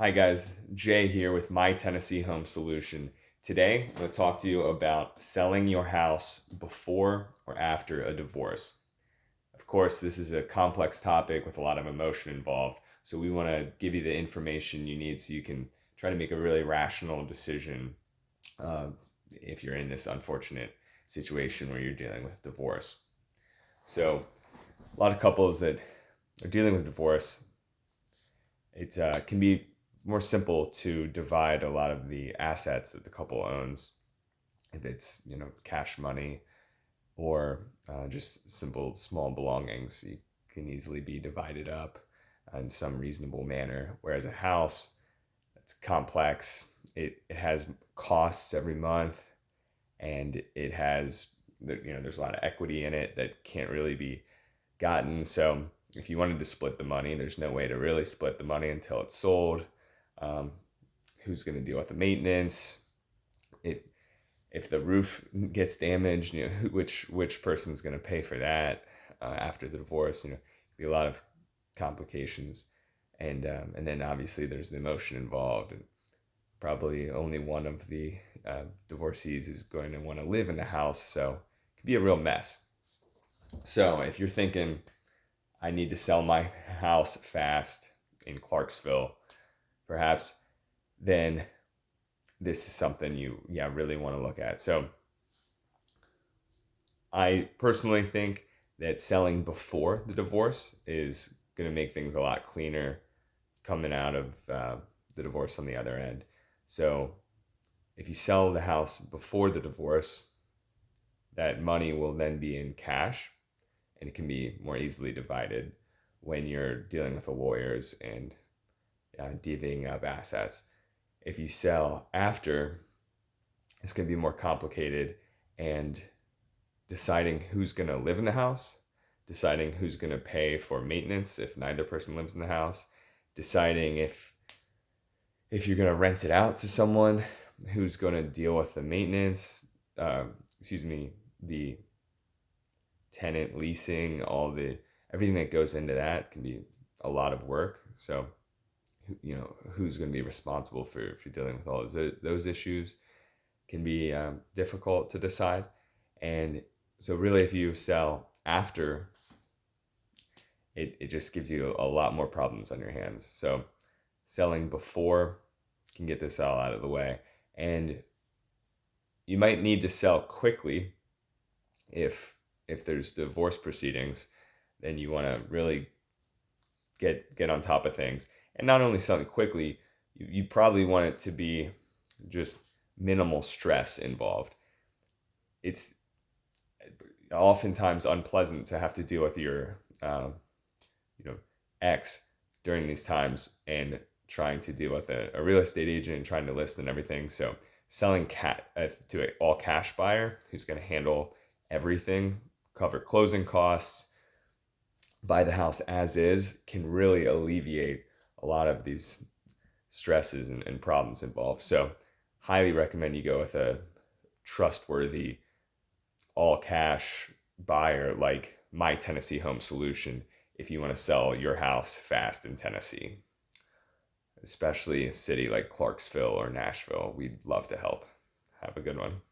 Hi guys, Jay here with My Tennessee Home Solution. Today, I'm going to talk to you about selling your house before or after a divorce. Of course, this is a complex topic with a lot of emotion involved, so we want to give you the information you need so you can try to make a really rational decision uh, if you're in this unfortunate situation where you're dealing with divorce. So, a lot of couples that are dealing with divorce, it can be more simple to divide a lot of the assets that the couple owns, if it's cash money or just simple small belongings. You can easily be divided up in some reasonable manner. Whereas a house, it's complex. It has costs every month, and it has there's a lot of equity in it that can't really be gotten. So if you wanted to split the money, there's no way to really split the money until it's sold. Um, who's going to deal with the maintenance? If if the roof gets damaged, which person's going to pay for that after the divorce? Be a lot of complications, and then obviously there's the emotion involved, and probably only one of the divorcees is going to want to live in the house, so it could be a real mess. So if you're thinking, I need to sell my house fast in Clarksville, perhaps, then this is something you really want to look at. So I personally think that selling before the divorce is going to make things a lot cleaner coming out of the divorce on the other end. So if you sell the house before the divorce, that money will then be in cash and it can be more easily divided when you're dealing with the lawyers and divvying up assets. If you sell after, it's going to be more complicated, and deciding who's going to live in the house, deciding who's going to pay for maintenance if neither person lives in the house, deciding if you're going to rent it out to someone who's going to deal with the maintenance, the tenant leasing, everything that goes into that can be a lot of work. So who's going to be responsible for dealing with all those issues can be difficult to decide. And so really, if you sell after, it just gives you a lot more problems on your hands. So selling before can get this all out of the way. And you might need to sell quickly if there's divorce proceedings, then you want to really get on top of things. And not only selling quickly, you probably want it to be just minimal stress involved. It's oftentimes unpleasant to have to deal with your you know ex during these times, and trying to deal with a real estate agent and trying to list and everything. So selling to an all cash buyer who's going to handle everything, cover closing costs, buy the house as is, can really alleviate a lot of these stresses and problems involved. So highly recommend you go with a trustworthy all cash buyer like My Tennessee Home Solution if you want to sell your house fast in Tennessee, especially a city like Clarksville or Nashville. We'd love to help. Have a good one.